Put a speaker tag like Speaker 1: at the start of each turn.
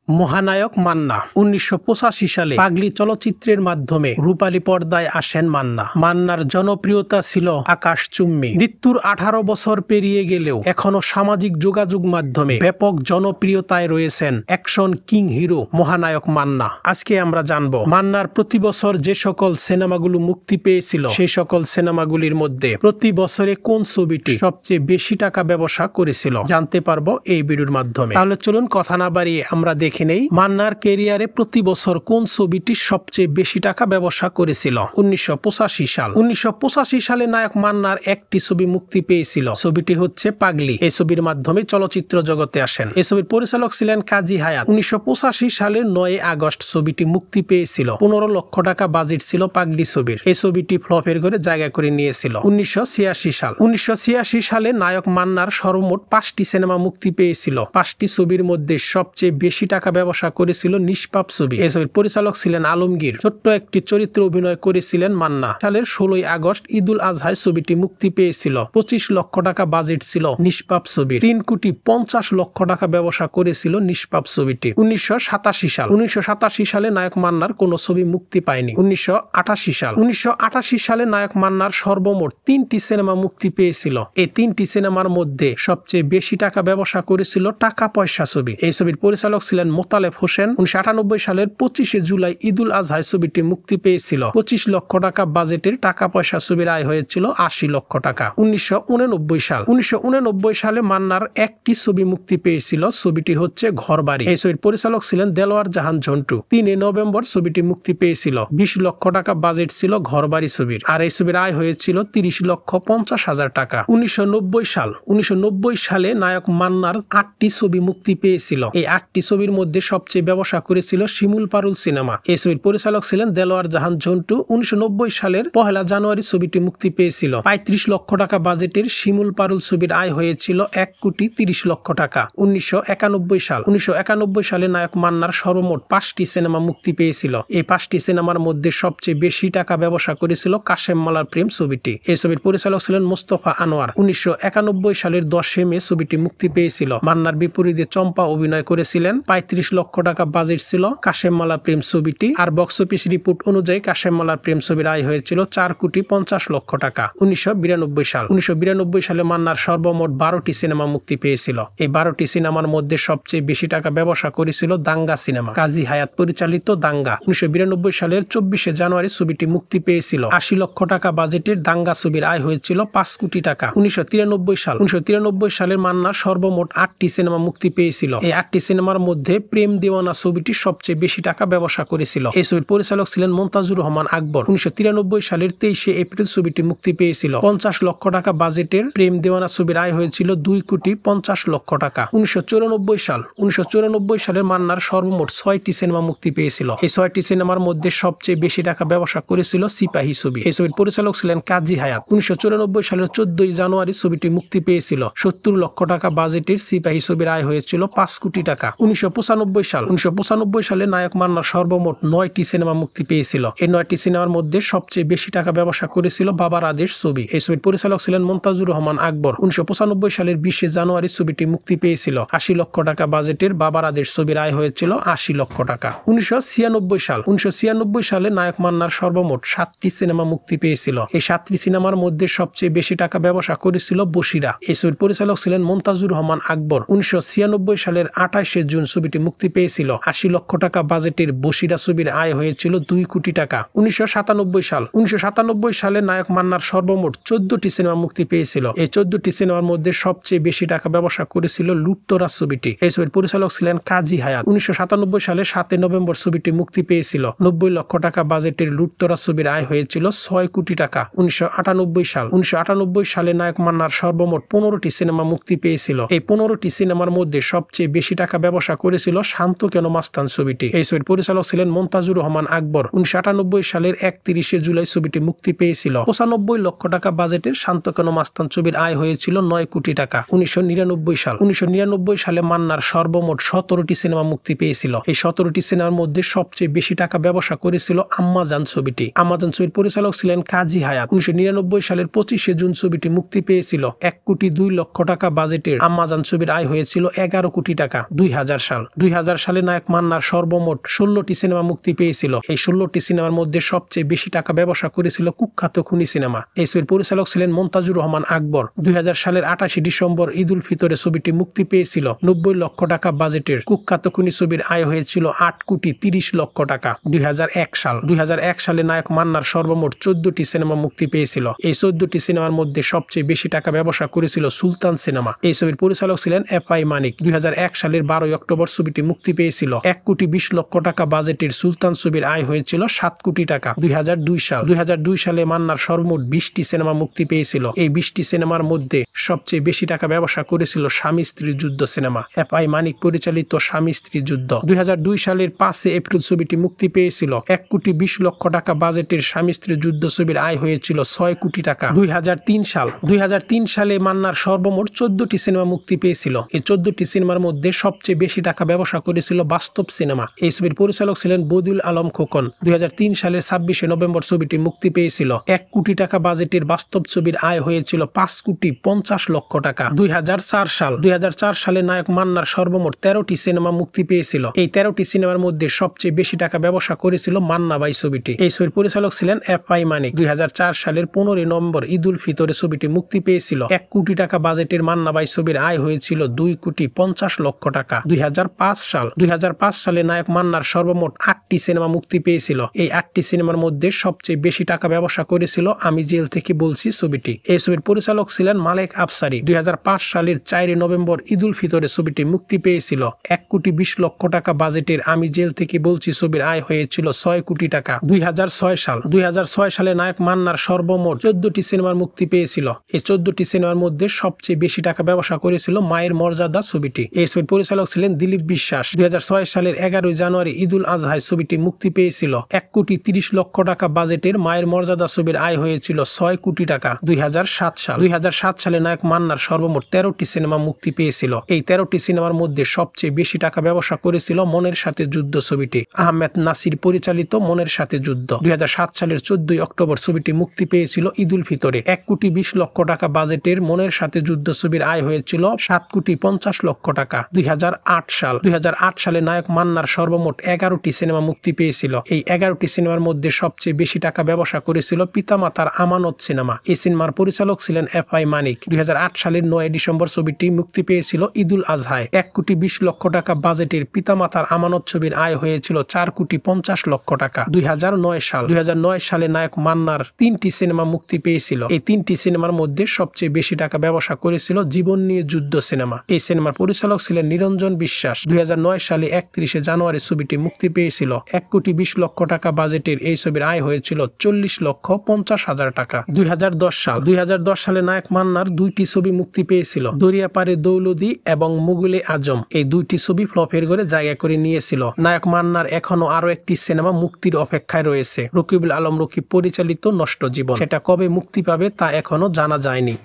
Speaker 1: মহানায়ক মান্না ১৯৮৫ সালে পাগলি চলচ্চিত্রের মাধ্যমে রূপালী পর্দায় আসেন মান্না। মান্নার জনপ্রিয়তা ছিল আকাশচুম্বী। মৃত্যুর ১৮ বছর পেরিয়ে গেলেও এখনো সামাজিক যোগাযোগ মাধ্যমে ব্যাপক জনপ্রিয়তায় রয়েছেন অ্যাকশন কিং হিরো মহানায়ক মান্না। আজকে আমরা জানব মান্নার প্রতি বছর যে সকল সিনেমাগুলো মুক্তি পেয়েছিল সেই সকল সিনেমাগুলির মধ্যে প্রতি বছরে কোন ছবিটি সবচেয়ে বেশি টাকা ব্যবসা করেছিল জানতে পারবো এই ভিডিওর মাধ্যমে। তাহলে চলুন কথা না বাড়িয়ে আমরা দেখি নেই মান্নার ক্যারিয়ারে প্রতি বছর কোন ছবিটি সবচেয়ে বেশি টাকা ব্যবসা করেছিল। ১৯৮৫ সাল। ১৯৮৫ সালে নায়ক মান্নার একটি ছবি মুক্তি পেয়েছিল, ছবিটি হচ্ছে পাগলি। এই ছবির মাধ্যমে চলচ্চিত্র জগতে আসেন। এই ছবির পরিচালক ছিলেন কাজী হায়াৎ। ১৯৮৫ সালের ৯ আগস্ট ছবিটি মুক্তি পেয়েছিল। ১৫ লক্ষ টাকা বাজেট ছিল পাগলি ছবির। এই ছবিটি ফ্লপের ঘরে জায়গা করে নিয়েছিল। ১৯৮৬ সাল। ১৯৮৬ সালে নায়ক মান্নার সর্বমোট ৫টি সিনেমা মুক্তি পেয়েছিল। ৫টি ছবির মধ্যে সবচেয়ে বেশি টাকা ব্যবসা করেছিল নিষ্পাপ ছবি। এই ছবির পরিচালক ছিলেন আলমগীর। ছোট্ট একটি চরিত্রে অভিনয় করেছিলেন মান্না। সালের ১৬ আগস্ট ঈদুল আজহায় ছবিটি মুক্তি পেয়েছিল। ২৫ লক্ষ টাকা বাজেট ছিল নিষ্পাপ ছবির। ৩,৫০,০০,০০০ টাকা ব্যবসা করেছিল নিষ্পাপ ছবিটি। ১৯৮৭ সাল। ১৯৮৭ সালে নায়ক মান্নার কোন ছবি মুক্তি পায়নি। ১৯৮৮ সাল। ১৯৮৮ সালে নায়ক মান্নার সর্বমোট ৩টি সিনেমা মুক্তি পেয়েছিল। এই ৩টি সিনেমার মধ্যে সবচেয়ে বেশি টাকা ব্যবসা করেছিল টাকা পয়সা ছবি। এই ছবির পরিচালক ছিলেন মোতালেব হোসেন। ১৯৯৮ সালের ২৫ জুলাই ঈদুল আজহায় ছবিটি মুক্তি পেয়েছিল। ২৫ লক্ষ টাকা বাজেটের টাকা পয়সা ছবির আয় হয়েছিল ৮০ লক্ষ টাকা। ১৯৮৯ সাল। ১৯৮৯ সালে মান্নার একটি ছবি মুক্তি পেয়েছিল, ছবিটি হচ্ছে ঘরবাড়ি। এই ছবির পরিচালক ছিলেন দেলোয়ার জাহান ঝন্টু। ৩ নভেম্বর ছবিটি মুক্তি পেয়েছিল। ২০ লক্ষ টাকা বাজেট ছিল ঘরবাড়ি ছবির। আর এই ছবির আয় হয়েছিল ৩০,৫০,০০০ টাকা। ১৯৯০ সাল। ১৯৯০ সালে নায়ক মান্নার ৮টি ছবি মুক্তি পেয়েছিল। এই ৮টি ছবির মধ্যে সবচেয়ে ব্যবসা করেছিল শিমুল পারুল সিনেমা। এই ছবির পরিচালক ছিলেন দেলোয়ার জাহান ঝন্টু। ১৯৯০ সালের ১ জানুয়ারি ছবিটি মুক্তি পেয়েছিল। ৩৫ লক্ষ টাকা বাজেটের শিমুল পারুল ছবির আয় হয়েছিল ১,৩০,০০,০০০ টাকা। ১৯৯১ সাল। ১৯৯১ সালে নায়ক মান্নার সর্বমোট ৫টি সিনেমা মুক্তি পেয়েছিল। এই ৫টি সিনেমার মধ্যে সবচেয়ে বেশি টাকা ব্যবসা করেছিল কাশেম মালার প্রেম ছবিটি। এই ছবির পরিচালক ছিলেন মোস্তফা আনোয়ার। ১৯৯১ সালের ১০ মে ছবিটি মুক্তি পেয়েছিল। মান্নার বিপরীতে চম্পা অভিনয় করেছিলেন। ৩৫ লক্ষ টাকা বাজেট ছিল কাশেম মালা প্রেম ছবিটি। আর বক্স অফিস রিপোর্ট অনুযায়ী কাশেম মালার প্রেম ছবির আয় হয়েছিল ৪,৫০,০০,০০০ টাকা। ১৯৯২ সাল। ১৯৯২ সালে মান্নার সর্বমোট ১২টি সিনেমা মুক্তি পেয়েছিল। এই ১২টি সিনেমার মধ্যে সবচেয়ে বেশি টাকা ব্যবসা করেছিল দাঙ্গা সিনেমা, কাজী হায়াৎ পরিচালিত দাঙ্গা। ১৯৯২ সালের ২৪ জানুয়ারি ছবিটি মুক্তি পেয়েছিল। ৮০ লক্ষ টাকা বাজেটের দাঙ্গা ছবির আয় হয়েছিল ৫ কোটি টাকা। ১৯৯৩ সাল। ১৯৯৩ সালের মান্নার সর্বমোট ৮টি সিনেমা মুক্তি পেয়েছিল। এই ৮টি সিনেমার মধ্যে প্রেম দেওয়ানা ছবিটি সবচেয়ে বেশি টাকা ব্যবসা করেছিল। এই ছবির পরিচালক ছিলেন মনতাজুর রহমান আকবর। ১৯৯৩ সালের ২৩ এপ্রিল ছবিটি মুক্তি পেয়েছিল। ৫০ লক্ষ টাকা বাজেটের প্রেম দেওয়ানা ছবির আয় হয়েছিল ২,৫০,০০,০০০ টাকা। ১৯৯৪ সাল। ১৯৯৪ সালের মান্নার সর্বমোট ৬টি সিনেমা মুক্তি পেয়েছিল। এই ৬টি সিনেমার মধ্যে সবচেয়ে বেশি টাকা ব্যবসা করেছিল সিপাহী ছবি। এই ছবির পরিচালক ছিলেন কাজী হায়াৎ। ১৯৯৪ সালের ১৪ জানুয়ারি ছবিটি মুক্তি পেয়েছিল। ৭০ লক্ষ টাকা বাজেটের সিপাহী ছবির আয় হয়েছিল ৫ কোটি টাকা। ১৯৯৫ সাল। ১৯৯৫ সালে নায়ক মান্নার সর্বমোট ৯টি সিনেমা মুক্তি পেয়েছিল। এই ৯টি সিনেমার মধ্যে সবচেয়ে বেশি টাকা ব্যবসা করেছিল বাবার আদেশ ছবি। এই ছবির পরিচালক ছিলেন মনতাজুর রহমান আকবর। ১৯৯৫ সালের ২০ জানুয়ারি ছবিটি মুক্তি পেয়েছিল। ৮০ লক্ষ টাকা বাজেটের বাবার আদেশ ছবির আয় হয়েছিল ৮০ লক্ষ টাকা। ১৯৯৬ সাল। ১৯৯৬ সালে নায়ক মান্নার সর্বমোট ৭টি সিনেমা মুক্তি পেয়েছিল। এই ৭টি সিনেমার মধ্যে সবচেয়ে বেশি টাকা ব্যবসা করেছিল বসিরা। এই ছবির পরিচালক ছিলেন মনতাজুর রহমান আকবর। ১৯৯৬ সালের ২৮ জুন ছবিটি মুক্তি পেয়েছিল। ৮০ লক্ষ টাকা বাজেটের বসিরা ছবির আয় হয়েছিল ২ কোটি টাকা। ১৯৯৭ সাল। ১৯৯৭ সালে নায়ক মান্নার সর্বমোট ১৪টি সিনেমা মুক্তি পেয়েছিল। এই ১৪টি সিনেমার মধ্যে সবচেয়ে বেশি টাকা ব্যবসা করেছিল লুটতরাজ ছবিটি। এই ছবির পরিচালক ছিলেন কাজী হায়াৎ। ১৯৯৭ সালে ৭ নভেম্বর ছবিটি মুক্তি পেয়েছিল। ৯০ লক্ষ টাকা বাজেটের লুটতরাজ ছবির আয় হয়েছিল ৬ কোটি টাকা। ১৯৯৮ সাল। ১৯৯৮ সালে নায়ক মান্নার সর্বমোট ১৫টি সিনেমা মুক্তি পেয়েছিল। এই ১৫টি সিনেমার মধ্যে সবচেয়ে বেশি টাকা ব্যবসা করেছিল শান্ত কেন মাস্তান ছবিটি। এই ছবির পরিচালক ছিলেন মনতাজুর রহমান আকবর। ১৯৯৮ সালের ৩১ জুলাই ছবিটি মুক্তি পেয়েছিল। ৯৫ লক্ষ টাকা বাজেটের শান্ত কেন মাস্তান ছবির আয় হয়েছিল ৯ কোটি টাকা। ১৯৯৯ সাল। ১৯৯৯ সালে মান্নার সর্বমোট ১৭টি সিনেমা মুক্তি পেয়েছিল। এই ১৭টি সিনেমার মধ্যে সবচেয়ে বেশি টাকা ব্যবসা করেছিল আম্মাজান ছবিটি। আম্মাজান ছবির পরিচালক ছিলেন কাজী হায়াৎ। ১৯৯৯ সালের ২৫ জুন ছবিটি মুক্তি পেয়েছিল। ১,২,০০,০০,০০০ টাকা বাজেটের আম্মাজান ছবির আয় হয়েছিল ১১ কোটি টাকা। ২০০০ সাল। 2000 সালে নায়ক মান্নার সর্বমোট 16টি সিনেমা মুক্তি পেয়েছিল। এই 16টি সিনেমার মধ্যে সবচেয়ে বেশি টাকা ব্যবসা করেছিল কুখ্যাত খুনি সিনেমা। এই ছবির পরিচালক ছিলেন মন্তাজুর রহমান আকবর। 2000 সালের 28 ডিসেম্বর ঈদ উল ফিতরে ছবিটি মুক্তি পেয়েছিল। 90 লক্ষ টাকা বাজেটের কুখ্যাত খুনি ছবির আয় হয়েছিল 8 কোটি 30 লক্ষ টাকা। 2001 সালে নায়ক মান্নার সর্বমোট 14টি সিনেমা মুক্তি পেয়েছিল। এই 14টি সিনেমার মধ্যে সবচেয়ে বেশি টাকা ব্যবসা করেছিল সুলতান সিনেমা। এই ছবির পরিচালক ছিলেন এফআই মানিক। 2001 সালের 12 অক্টোবর ছবিটি মুক্তি পেয়েছিল। 1 কোটি 20 লক্ষ টাকা বাজেটের সুলতান ছবির আয় হয়েছিল 7 কোটি টাকা। 2002 সালে মান্নার সর্বমোট 20টি সিনেমা মুক্তি পেয়েছিল। এই 20টি সিনেমার মধ্যে সবচেয়ে বেশি টাকা ব্যবসা করেছিল স্বামী স্ত্রী যুদ্ধ সিনেমা। এফআই মানিক পরিচালিত স্বামী স্ত্রী যুদ্ধ। 2002 সালের 5 এপ্রিল ছবিটি মুক্তি পেয়েছিল। 1 কোটি 20 লক্ষ টাকা বাজেটের স্বামী স্ত্রী যুদ্ধ ছবির আয় হয়েছিল 6 কোটি টাকা। 2003 সালে মান্নার সর্বমোট 14টি সিনেমা মুক্তি পেয়েছিল। এই 14টি সিনেমার মধ্যে সবচেয়ে বেশি টাকা ব্যবসা করেছিল বাস্তব সিনেমা। এই ছবির পরিচালক ছিলেন বদিউল আলম খোকন। 2003 সালের 26 নভেম্বর ছবিটি মুক্তি পেয়েছিল। 1 কোটি টাকা বাজেটের বাস্তব ছবির আয় হয়েছিল 5 কোটি 50 লক্ষ টাকা। 2004 সালে নায়ক মান্নার সর্বমোট 13টি সিনেমা মুক্তি পেয়েছিল। এই 13টি সিনেমার মধ্যে সবচেয়ে বেশি টাকা ব্যবসা করেছিল মান্না ভাই ছবিটি। এই ছবির পরিচালক ছিলেন এফআই মানিক। 2004 সালের 15 নভেম্বর ঈদ উল ফিতরে ছবিটি মুক্তি পেয়েছিল। 1 কোটি টাকা বাজেটের মান্না ভাই ছবির আয় হয়েছিল 2 কোটি 50 লক্ষ টাকা। 2005 সালে নায়ক মান্নার সর্বমোট 8টি সিনেমা মুক্তি পেয়েছিল। এই 8টি সিনেমার মধ্যে সবচেয়ে বেশি টাকা ব্যবসা করেছিল আমি জেল থেকে বলছি ছবিটি। এই ছবির পরিচালক ছিলেন মালেক আফসারি। 2005 সালের 4 নভেম্বর ঈদ উল ফিতরে ছবিটি মুক্তি পেয়েছিল। 1 কোটি 20 লক্ষ টাকা বাজেটের আমি জেল থেকে বলছি ছবির আয় হয়েছিল 6 কোটি টাকা। 2006 সালে নায়ক মান্নার সর্বমোট 14টি সিনেমার মুক্তি পেয়েছিল। এই 14টি সিনেমার মধ্যে সবচেয়ে বেশি টাকা ব্যবসা করেছিল মায়ের মর্যাদা ছবিটি। এই ছবির পরিচালক ছিলেন দিলীপ বিশ্বাস। 2006 সালের 11 জানুয়ারি ঈদ উল আজহায় ছবিটি মুক্তি পেয়েছিল। 1 কোটি 30 লক্ষ টাকা বাজেটের মায়ের মর্যাদা ছবির আয় হয়েছিল 6 কোটি টাকা। 2007 সালে নায়ক মান্নার সর্বমোট 13টি সিনেমা মুক্তি পেয়েছিল। এই 13টি সিনেমার মধ্যে সবচেয়ে বেশি টাকা ব্যবসা করেছিল মনের সাথে যুদ্ধ ছবিটি। আহমেদ নাসির পরিচালিত মনের সাথে যুদ্ধ। 2007 সালের 14 অক্টোবর ছবিটি মুক্তি পেয়েছিল ঈদ উল ফিতরে। 1 কোটি 20 লক্ষ টাকা বাজেটের মনের সাথে যুদ্ধ ছবির আয় হয়েছিল 7 কোটি 50 লক্ষ টাকা। 2008 সালে নায়ক মান্নার সর্বমোট 11টি সিনেমা মুক্তি পেয়েছিল। এই 11টি সিনেমার মধ্যে সবচেয়ে বেশি টাকা ব্যবসা করেছিল পিতামাতার আমানত সিনেমা। এই সিনেমার পরিচালক ছিলেন এফআই মানিক। 2008 সালের 9 ডিসেম্বর ছবিটি মুক্তি পেয়েছিল ঈদ উল আজহায়। 1 কোটি 20 লক্ষ টাকা বাজেটের পিতামাতার আমানত ছবির আয় হয়েছিল 4 কোটি 50 লক্ষ টাকা। 2009 সালে নায়ক মান্নার 3টি সিনেমা মুক্তি পেয়েছিল। এই 3টি সিনেমার মধ্যে সবচেয়ে বেশি টাকা ব্যবসা করেছিল জীবন নিয়ে যুদ্ধ সিনেমা। এই সিনেমার পরিচালক ছিলেন নিরঞ্জন বিশ্বাস। 2009 সালে 31 জানুয়ারি ছবিটি মুক্তি পেয়েছিল। 1 কোটি 20 লক্ষ টাকা বাজেটের এই ছবির আয় হয়েছিল 40 লক্ষ 50 হাজার টাকা। 2010 সালে নায়ক মান্নার 2টি ছবি মুক্তি পেয়েছিল। দরিয়াপাড়ে দৌলদি এবং মুগলে আজম। এই 2টি ছবি ফ্লপের ঘরে জায়গা করে নিয়েছিল। নায়ক মান্নার এখনো আরো একটি সিনেমা মুক্তির অপেক্ষায় রয়েছে, রকিবুল আলম রকিব পরিচালিত নষ্ট জীবন। সেটা কবে মুক্তি পাবে তা এখনো জানা যায়নি।